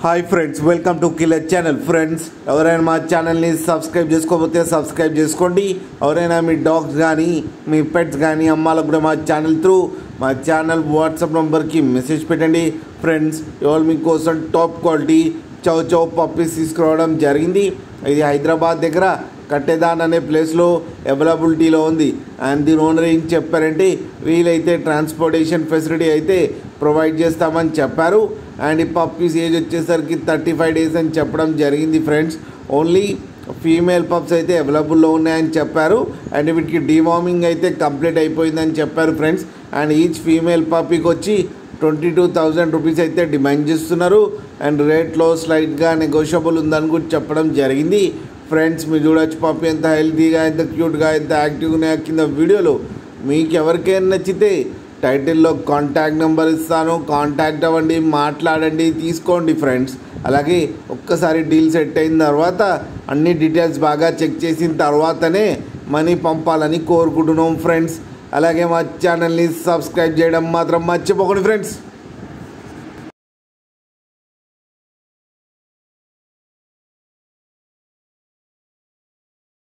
Hi friends, welcome to killer channel. Friends, ఎవరైనా మా ఛానల్ని సబ్స్క్రైబ్ చేసుకోకపోతే సబ్స్క్రైబ్ చేసుకోండి. ఎవరైనా మీ డాగ్స్ కానీ మీ పెట్స్ కానీ అమ్మాలకు కూడా మా ఛానల్ త్రూ మా ఛానల్ వాట్సాప్ నెంబర్కి మెసేజ్ పెట్టండి. ఫ్రెండ్స్, ఇవాళ మీకోసం టాప్ క్వాలిటీ చౌ చౌ పప్పీస్ తీసుకురావడం జరిగింది. ఇది హైదరాబాద్ దగ్గర కట్టేదాన్ అనే ప్లేస్లో అవైలబిలిటీలో ఉంది. అండ్ దీని ఓనర్ ఏం చెప్పారంటే వీలైతే ట్రాన్స్పోర్టేషన్ ఫెసిలిటీ అయితే ప్రొవైడ్ చేస్తామని చెప్పారు. అండ్ ఈ పప్పీస్ ఏజ్ వచ్చేసరికి 35 డేస్ అని చెప్పడం జరిగింది. ఫ్రెండ్స్, ఓన్లీ ఫీమేల్ పప్స్ అయితే అవైలబుల్లో ఉన్నాయని చెప్పారు. అండ్ వీటికి డీవార్మింగ్ అయితే కంప్లీట్ అయిపోయిందని చెప్పారు. ఫ్రెండ్స్, అండ్ ఈచ్ ఫీమేల్ పప్పీకి వచ్చి 22,000 రూపీస్ అయితే డిమాండ్ చేస్తున్నారు. అండ్ రేట్లో స్లైట్గా నెగోషియబుల్ ఉందని కూడా చెప్పడం జరిగింది. ఫ్రెండ్స్, మీరు చూడొచ్చు పప్పి ఎంత హెల్తీగా, ఎంత క్యూట్గా, ఎంత యాక్టివ్గా ఉన్నాయో కింద వీడియోలో. మీకు ఎవరికైనా నచ్చితే టైటిల్లో కాంటాక్ట్ నెంబర్ ఇస్తాను, కాంటాక్ట్ అవ్వండి, మాట్లాడండి, తీసుకోండి. ఫ్రెండ్స్, అలాగే ఒక్కసారి డీల్ సెట్ అయిన తర్వాత అన్ని డీటెయిల్స్ బాగా చెక్ చేసిన తర్వాతనే మనీ పంపాలని కోరుకుంటున్నాం. ఫ్రెండ్స్, అలాగే మా ఛానల్ని సబ్స్క్రైబ్ చేయడం మాత్రం మర్చిపోకండి. ఫ్రెండ్స్.